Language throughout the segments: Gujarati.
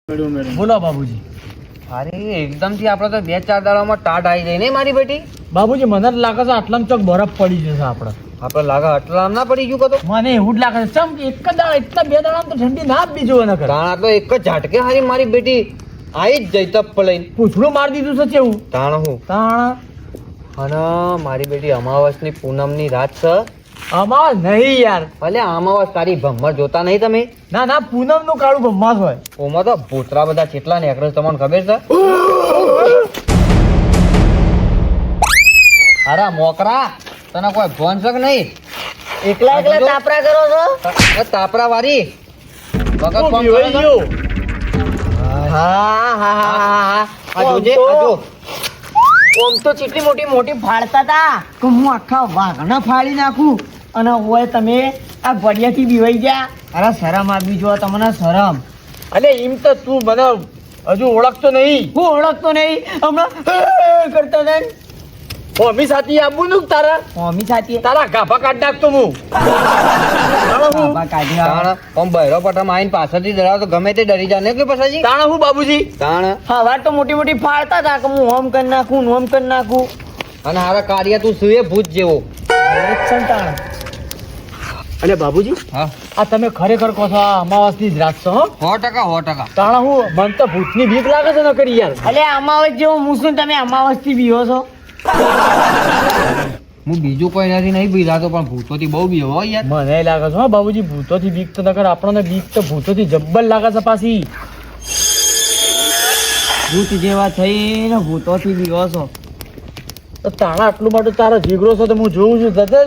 બોલો બાબુજી. અરે એકદમ થી આપડે તો 2-4 દાડામાં ટાટ આવી જાય ને મારી બેટી. બાબુજી મને જ લાગે છે આટલામાં ચોક બરફ પડી જશે આપડે લાગે આટલા ના પડી ગયું કતો. મને એવું જ લાગે છે ચમ કે એક જ દાડા એટલા 2 દાડા તો ઠંડી ના જ બીજો ન કરે. તાણા તો એક જ ઝાટકે હારી મારી બેટી આવી જ જઈ તપ લઈને પૂછડું મારી દીધું છે કેવું તાણ હું તાણ અને મારી બેટી અમાવસની પૂનમની રાત છે. આમાં નહીં યાર. ભલે અમાવસ તારી ભમ્મર જોતા નહીં તમે. ના ના પૂનમ નું કાળું બમ્માસ હોય. ઓમાં તો ભૂતરા બધા કેટલા નીકળે છે તમને ખબર છે? અરે મોકરા તને કોઈ ફોન છે કે નહીં? એકલા તાપરા કરો છો તાપરા વાળી વગર તું ફોન પીવાઈ કરે છે? ગયો. હા હા હા આ જોજે આ જો. ઓમ તો કેટલી મોટી મોટી ફાડતા તા કે હું આખા વાઘના ફાડી નાખું અને હોય તમે આ ભડિયાથી બીવાઈ ગયા. અરે શરમ આવી જો તમને શરમ. અલે એમ તો તું મને હજુ ઓળખતો નહીં. હું ઓળખતો નહીં હમણાં કરતા હતા હોમી સાથી આબુ નું તારા હોમી સાથી તારા ગાભા કાઢ નાખતો હું ગાભા કાઢી તાણ ઓમ બહેરો પટામાં આઈને પાછળથી ડરાવ તો ગમે તે ડરી જાય ને કે પછી તાણા હું બાબુજી તાણ હા વાર તો મોટી મોટી ફાડતા હતા કે હું હોમ કરી નાખું હોમ કરી નાખું અને હારા કાર્ય તું સુએ ભૂત જેવો. અલે બાબુજી હા આ તમે ખરેખર કહો છો આ અમાવાસની જ રાત છો હો 100% તાણા હું મન તો ભૂતની બીક લાગે છે ન કરી યાર. અલે અમાવસ જેવો હું શું તમે અમાવસ થી બીવો છો? હું બીજું કોઈ નથી નહીં બીજાતો પણ ભૂતોથી બહુ બીવો હો યાર. મને લાગે છે હો બાબુજી ભૂતોથી બીક તો નકર આપણને બીક તો ભૂતોથી જબ્બર લાગે છે પાછી. ભૂત જેવા થઈને ભૂતોથી બીવો છો તો તાણા આટલું મોટું તારો જીગરો છે તો હું જોઉં છું જતા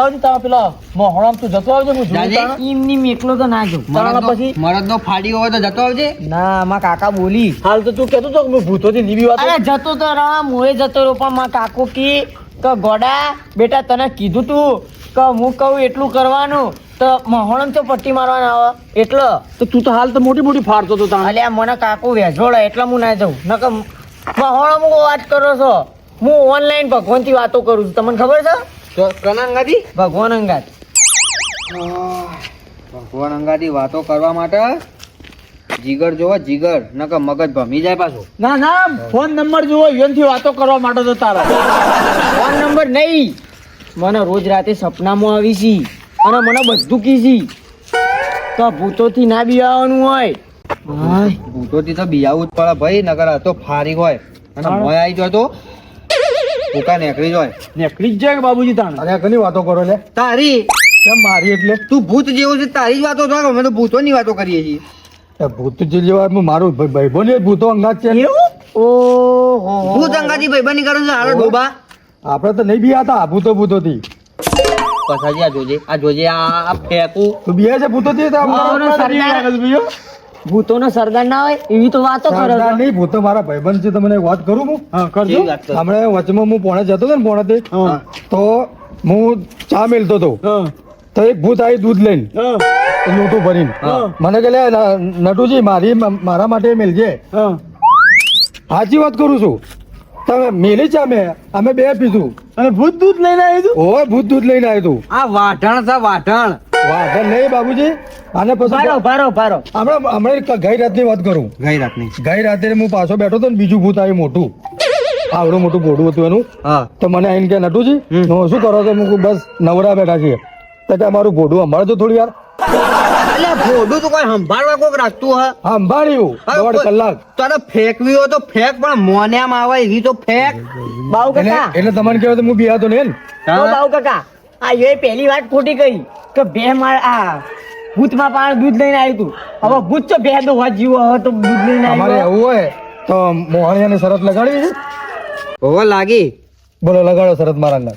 આવજે તારા પેલા મોહણામ તું જતો આવજે હું જોઉં તાણા. એમની મેકલો તો ના જોઉં તાણા પછી મરદનો ફાડી હોય તો જતો આવજે. ના માં કાકા બોલી હાલ તો તું કહેતો તો કે હું ભૂતોથી નીવી વાત. અરે જતો તો રામ મોએ જતો રહો પણ માં કાકો કી કે ગોડા બેટા તને કીધું તું કે હું કહું એટલું કરવાનું તો મહોણમ તો પટ્ટી મારવાના આવે એટલે તો તું તો હાલ તો મોટી મોટી ફાડતો તો તાણ. અલ્યા મને કાકો વેજોડા એટલે હું ના જાઉં નકર મહોણમ વાત કરો છો હું ઓનલાઈન ભગવાનથી વાતો કરું છું તમને ખબર છે? તો કનાંગાથી ભગવાન અંગાત ભગવાન અંગાથી વાતો કરવા માટે જીગર જોવો જીગર નકર મગજ ભમી જાય પાછું. ના ના ફોન નંબર જોવો યોનથી વાતો કરવા માટે તો તારા ફોન નંબર નહીં મને રોજ રાતે સપનામાં આવી છી અને મને બધું કીધી તો ભૂતોથી ના બીવાનું હોય. હાય ભૂતોથી તો બિયાવું જ પડે ભાઈ નકર આ તો ફારી હોય અને મોય આવી જાય તો ભૂકા નીકળી જાય. નીકળી જ જાય કે બાબુજી તાણ. અરે ઘણી વાતો કરો લે તારી કેમ મારી એટલે તું ભૂત જેવો છે તારી જ વાતો થાય અમે તો ભૂતોની વાતો કરીએ છીએ. એ ભૂત જે જેવા મારું ભાઈબંધ એ ભૂતો અંગાત છે ઓહો ભૂત અંગાથી ભાઈબંધી કરો છો હારો ડોબા. આપડે તો નહીં બી હતા ભૂતો થી પછી આ જોજે આ ફેંકું તું બી છે ભૂતો થી ભૂતોનો સરદાર ના હોય એવી તો વાતો કરો છો. નહીં ભૂતો મારા ભાઈબંધ છે તમને એક વાત કરું હું કરજો કેવી વાત કરો? હમણાં વચમાં હું પોણે જતો હતો ને પોણે તો હું ચા મેલતો હતો તો એક ભૂત આવી દૂધ લઈને લોટું ભરીને મને કે લે નટુજી મારા માટે મેલજે. સાચી વાત કરું છું તમે મેલી ચા અમે બે પીધું અને ભૂત દૂધ લઈને આવ્યું તું. ઓય ભૂત દૂધ લઈને આવ્યું તું. આ વાઢણ છે વાઢણ. વાહ નહીં બાબુજી આને પછી ભારો હમણાં ગઈ રાતની વાત કરું. ગઈ રાતની ગઈ રાતે હું પાછો બેઠો હતો ને બીજું ભૂત આવ્યું મોટું આવડું મોટું ઘોડું હતું એનું. હા તો મને આઈને કે નટુજી હું શું કરો છો? હું બસ નવરા બેઠા છીએ તો કે અમારું ઘોડું સંભાળજો થોડી વાર. એટલે ભોડું તો કોઈ સંભાળવા કોક રાખતું હ હા સંભાળ્યું દોઢ કલાક. તારે ફેંકવી હોય તો ફેંક પણ મોન્યામાં આવે એવી તો ફેંક. બાઉ કાકા એટલે તમને કહેવાય તો હું બિહાતો ને ઓ બાઉ કાકા આ એ પહેલી વાત ખોટી કહી કે બે માળ આ ભૂતમાં પાણ દૂધ લઈને આવ્યું તું. હવે ભૂત તો બે દો વાત જીવો હવે તો દૂધ લઈને અમારે આવ્યો. એવું હોય તો મોહણિયાને શરત લગાડી છે. હોવા લાગી બોલો લગાડો શરત મારા અંદર.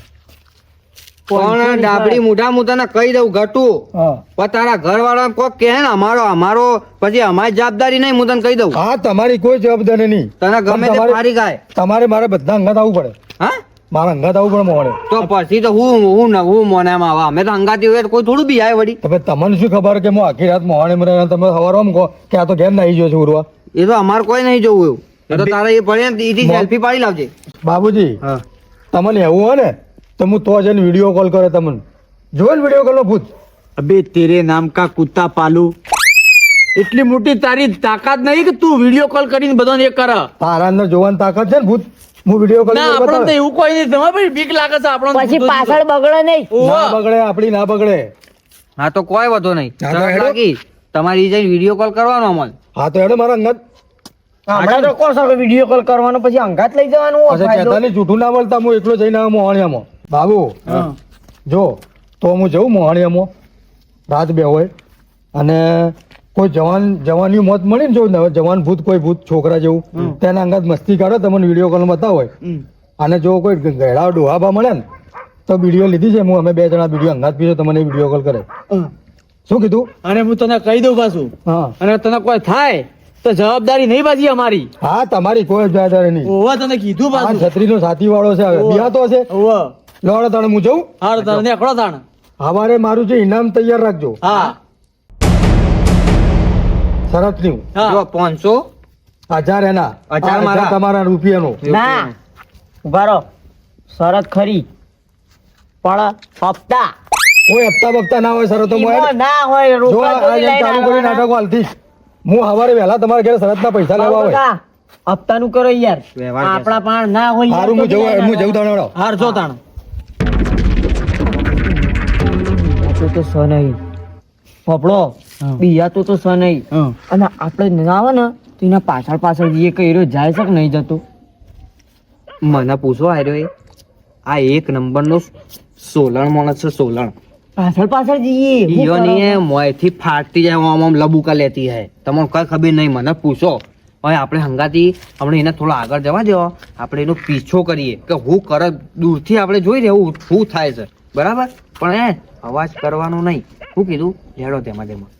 પણ ડાબડી મુઢા મુઢાને કહી દઉં ઘટું હા પણ તારા ઘર વાળા કોક કહે ને અમારો પછી અમારી જવાબદારી નહીં હું તને કહી દઉં. હા તમારી કોઈ જવાબદારી નહીં. તને ગમે તે તમારે- મારી ગાય તમારે મારે બધા અંગાત આવવું પડે. હા મારા અંગાત આવવું પડે મોહણે. તો પછી તો હું મોન્યામાં આવા અમે તો અંગાતી હોય તો કોઈ થોડું બી આવે વળી. તમે તમને શું ખબર કે હું આખી રાત મોહણે મરે તમે સવારમાં કહો કે આ તો કેમ નાઈ ગયો છે ઉરવા. એ તો અમારે કોઈ નહીં જોવું એવું. એ તો તારે એ પડે ને એથી સેલ્ફી પાડી લાવજે. બાબુજી હા તમને એવું હોય ને તો હું તો જઈને વિડીયો કોલ કરે તમને જોવે ને વિડીયો કોલ નો ભૂત. અબે તેરે નામ કા કુત્તા પાલુ એટલી મોટી તારી તાકાત નહીં કે તું વિડીયો કોલ કરીને બધાને એ કર. તારા અંદર જોવાની તાકાત છે ને ભૂત હું વિડીયો કોલ ના આપણને તો એવું કોઈ નહીં. તમે ભાઈ બીક લાગે છે આપણને. પછી પાછળ બગડે નહીં. ના બગડે આપડી ના બગડે. હા તો કોઈ વાંધો નહીં. હા તો શરત હેડો. લાગી તમારી જઈને વિડીયો કોલ કરવાનો અમલ. હા તો હેડો મારા અંગત હમણાં તો કોણ સાહેબ વિડીયો કોલ કરવાનો પછી અંગાત લઈ જવાનું હોય પછી ફાયદો. કહેતા નહીં જૂઠું ના બોલતા હું એકલો જઈને આવ્યો મોહણિયામાં. બાબુ જો તો હું જઉં મોહણિયામાં રાત બે હોય અને કોઈ જવાની મોત મળી ને જો જવાન ભૂત કોઈ ભૂત છોકરા જેવું તેના અંગાત મસ્તી કાઢો તમને વિડીયો કોલ બતાવો હોય અને જો કોઈ ગયડા ડોહાબા મળે ને તો વિડીયો લીધી છે હું અમે બે જણા વિડીયો અંગાત પીછો તમને વિડીયો કોલ કરે. શું કીધું? અને હું તને કહી દઉં પાછું, હા અને તને કોઈ થાય તો જવાબદારી નહીં પાછી અમારી. હા તમારી કોઈ જવાબદારી નહીં. ઓવા તને કીધું આ પાછું. છત્રીનો સાથી વાળો છે હવે બિહાતો હશે. ઓવા લોડો તાણે હું જઉં. હાર તને એકડો તાણ. સવારે મારું જે ઇનામ તૈયાર રાખજો હા શરતનું. હા જો 500 1000 એના 1000 મારા. 1000 તમારા રૂપિયાનો. ના ઉભા રહો. શરત ખરી પણ હપ્તા કોઈ હપ્તા બપ્તા ના હોય શરતો ઈમો ના હોય. જો રોકડા આ ચોરી જેમ લઈને ચાલુ કરી આવવાના. નાટકો હાલથી હું સવારે વહેલા તમારા ઘરે શરતના પૈસા લેવા બાબુ હોય. કાકા, હપ્તાનું કરો યાર. વ્યવહાર આપણા પણ ના હોય યાર, સારું હું તો જવું લઈને તાણે વળો. હાર જો તાણ. આવવાના. તો સ નહીં ફફડો બિયાતો તો સ નહીં. અને આપણે ના આવે ને તો એના પાછળ પાછળ જઈએ કે એરો જાય છે કે નહીં જતો. મને પૂછો આર્યો એ આ એક નંબરનો સોલણ માણસ છે સોલણ. પાછળ પાછળ જઈએ. શું ઈયોની કરો? એ મોંએથી ફાટતી જાય આમ આમ લબુકા લેતી હે. તમને કઈ ખબર નહીં મને પૂછો. હવે આપણે હંગાથી આપણે એને થોડો આગળ જવા દેવો. આપણે એનો પીછો કરીએ કે હું કરે દૂરથી આપણે જોઈ રહેવું શું થાય છે બરાબર. પણ એ અવાજ કરવાનો નહીં. શું કીધું લેડો તેમાં તેમાં.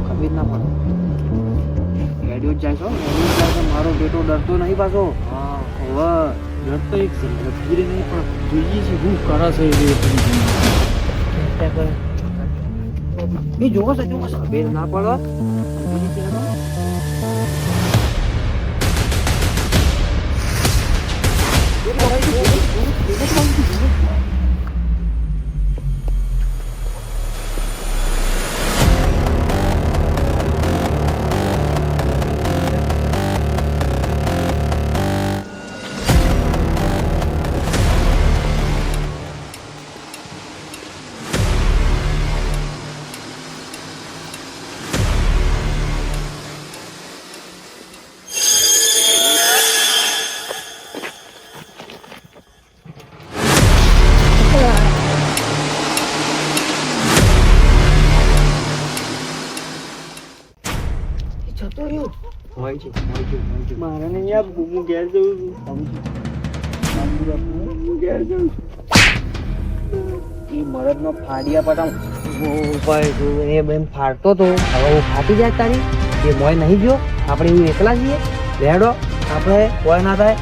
ખબર ના પડે. રેડિયો જ જાય છો રેડિયો જાય તો મારો બેટો ડરતો નહીં પાછો. હવે ડર તો એક લગીરે નહીં, પણ જોઈએ છે શું કરે છે એ. એ જોવો છો ખબર ના પડે. હોય છે. મારે નહીં યાર, હું ઘેર જઉં છું. એ મરદનો ફાડિયા પટામ એ બેન ફાડતો તો હવે હું ફાટી જાય તારી એ મોય નહીં ગયો. આપણે એવું એકલા છીએ. લેડો આપણે કોઈ ના થાય.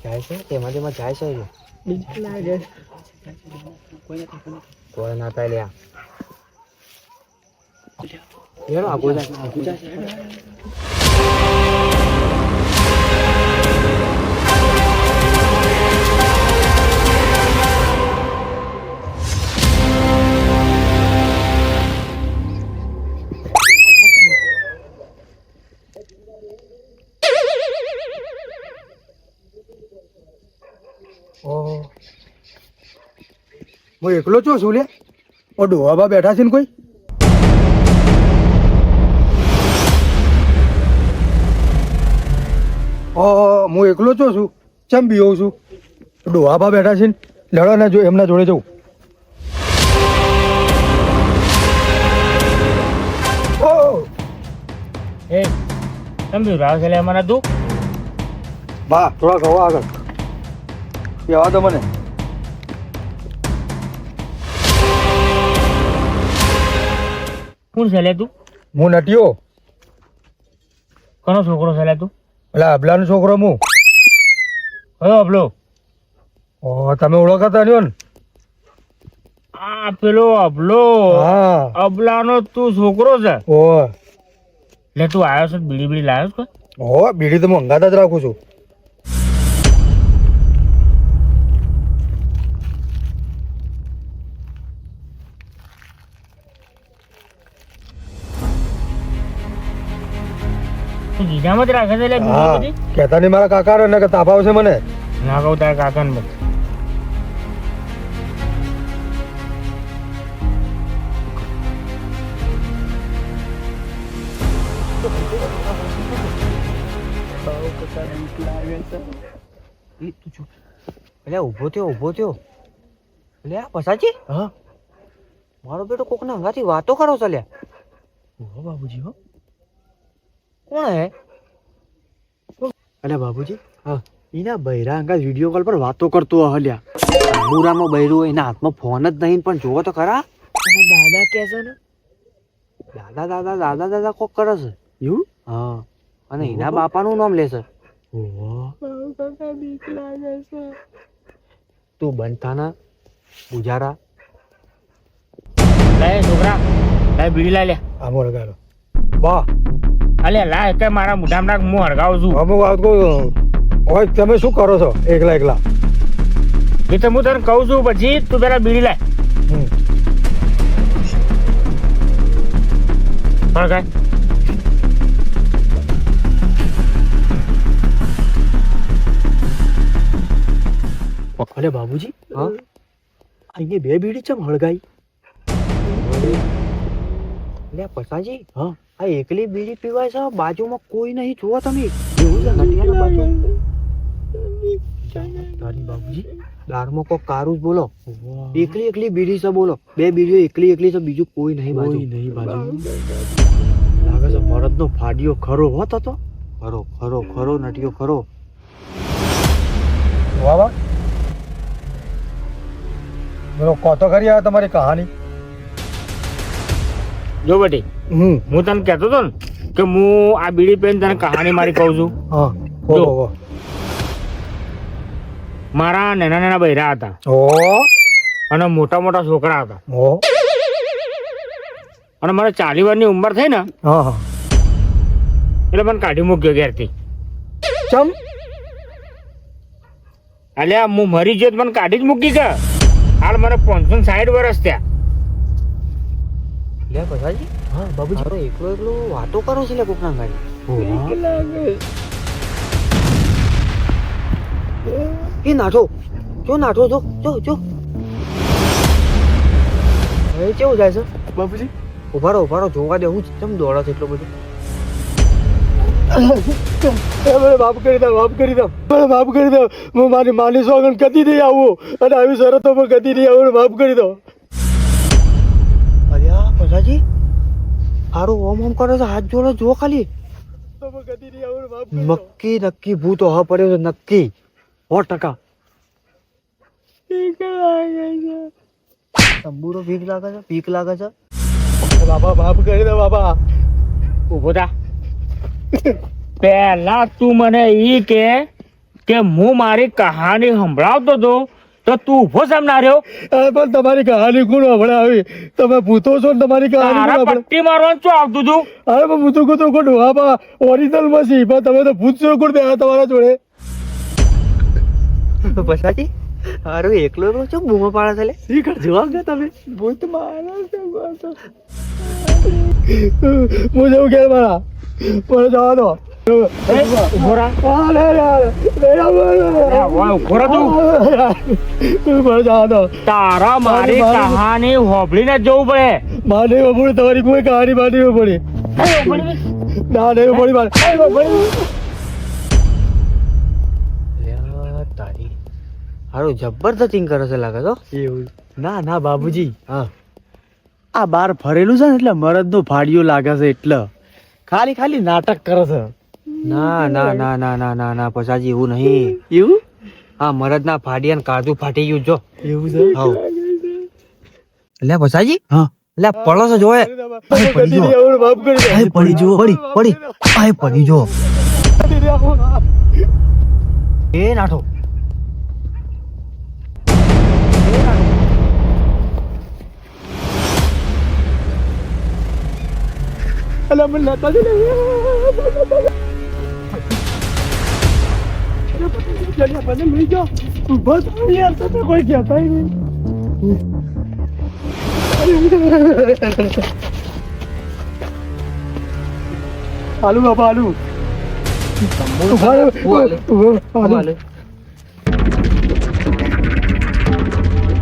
જાય છે તેમાં જાય છે એ. કોઈ ના થાય લ્યા. લેડો આગો જાય. હું એકલો છો શું લે? ઓ ડોહાબા બેઠા છે ને કોઈ? હું એકલો છો છું ચમ બી હોઉં છું. ડોહાબા બેઠા છે ને લડો ને જો એમના જોડે જવું. એ તમે રાવ છે અમારા દુઃખ. બા થોડા ગવા આગળ. કહેવા દો મને. કોણ છે લે તું? હું નટિયો. કોનો છોકરો છે લે તું? એટલે અબલાનો છોકરો હું. કયો અબલો? ઓ તમે ઓળખતા નહીં ને? આ પેલો અબલો. હા. અબલાનો તું છોકરો છે? ઓ લે તું આવ્યો છે બીડી બીડી લાવ્યો છે? ઓ બીડી તો હું હંગાત જ રાખું છું. તું ગીજામાં જ રાખે છે લે બીડી હા બધી? કહેતા નહીં મારા કાકા ને કે તાપ આવશે મને. ના કહું તારા કાકાને બસ. ઈ તું ચૂપ. અલ્યા ઊભો થયો. અલ્યા પસાજી? હા મારો બેટો કોકના હંગાથી વાતો કરો છો લ્યા. ઓહો બાબુજી હો. કોણ હે? અલ્યા બાબુજી હા. એના બૈરા અંગા વિડીયો કોલ પર વાતો કરતો હલ્યા. તંબુરામાં બૈરું હોય, એના હાથમાં ફોન જ નહીં, પણ જોવો તો ખરા. અને દાદા કે છે ને દાદા કોક કરે છે. એવું. હા. અને એના બાપાનું નામ લેશે. ઓહો તું બનતાના ગુજારા. લાય છોકરા, લાય બીડી લાય લે. આમો લગાડો બા. અલે લાય કે મારા મોઢામાં નાખ, હું હળગાવું છું. અમુક વાત કહું ઓય તમે શું કરો છો એકલા? એ તો હું તને કહું છું, પછી તું પેલા બીડી લાય. હમ. હળગાય. અલે બાબુજી હા? અહીંયા બે બીડી ચમ હળગાઈ? અલ્યા પસાજી, હા આ એકલી બીડી પીવાય છે, બાજુમાં કોઈ નહીં, જુઓ તમે. એવું છે નટિયાના બાજુ. તારી બાબુજી દારમાં કોક કારું જ બોલો. એકલી બીડી છે બોલો. બે બીડીઓ એકલી છે, બીજું કોઈ નહીં બાજુ. કોઈ નહીં બાજુ. લાગે છે મરદનો ફાડ્યો ખરો હોત હતો. ખરો નટિયો ખરો. વાહ વાહ. બોલો કોતો કરી આવે તમારી કહાની. જો બેટી, હમ હું તને કહેતો હતો ને કે હું આ બીડી પીને તને કહાની મારી કહું છું. હા જો. ઓહો મારા નાના બૈરા હતા ઓહો અને મોટા છોકરા હતા, ઓહો અને મારે 40 વર્ષની ઉંમર થઈ ને હા હા એટલે મને કાઢી મૂક્યો ઘેરથી. ચમ અલ્યા હું મરી ગયો તો મને કાઢી જ મૂકી કે હાલ મને 560 વર્ષ થયા. લે પસાજી, હા બાબુજી મારો એકલો વાતો કરો છે લે કોકના ગાડી. એ નાઠો જો. હવે કેવું જાય છે બાબુજી ઉભા રહો જોવા દે. હું ચમ દોડો છે એટલો બધો? મને માફ કરી દો હું મારી માની સોગન કદી નહીં આવું અને આવી શરતો પર કદી નહીં આવું. માફ કરી દો. અલ્યા પસાજી, હારું ઓમ કરે છે, હાથ જોડો જો ખાલી. કદી નહીં આવું. માફ કરી દો. નક્કી ભૂત હ પડ્યો છે, નક્કી 100%. તંબુરો ભીખ લાગે છે. બાબા માફ કરી દો બાબા. ઉભો થા. પહેલા તું મને ઈ કે હું મારી કહાની સંભળાવતો હતો તો તું ઉભો કેમ ના રહ્યો? પણ તમારી કહાની કોણ આવી? તમે ભૂતો છો ને તમારી કહાની તારા કોણ પટ્ટી મારવાનું શું આવતું તું? અરે પણ ભૂતો કોતો કોણ બાબા ઓરિજિનલ મસી પણ તમે તો ભૂત છો કોણ બે તમારા જોડે. પસાજી, હારું એકલો છો બૂમો પાડે છે લે. શીખર જવાબ દે તમે. ભૂત મારા હું જવું કે મારા પણ જવા દો. ઉભો રહા. ઉભો રહા તું. પણ જવા દો. તારા મારી કહાની હોભળીને જ જવું પડે. મારે પડે તમારી કોઈ કહાની મારી પડી ના નહીં પડી મારે. તારી હારું જબરદસ્ત ઇંગ કરે છે લાગે તો. એવું ના ના બાબુજી હા. આ બાર ફરેલું છે ને એટલે મરદ નો ફાડ્યો લાગે છે એટલે ખાલી નાટક કરે છે. ના પસાજી એવું નહીં. એવું આ મરદના ફાડિયાને કાળજું ફાટી ગયું જો એવું છે હાઉ લે ભસાજી હા લે પડો છો જોએ પડી જો માફ કરી દે પડી જો પડી જો એ નાઠો અલા મને લેતા જ નહીં મને લઈ જાઓ બસ યાર તમે કોઈ કહેતા નહીં આલુ બાબા આલુ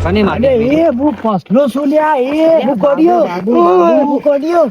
કને માગે હું ફસલો છું લ્યા હું કર્યો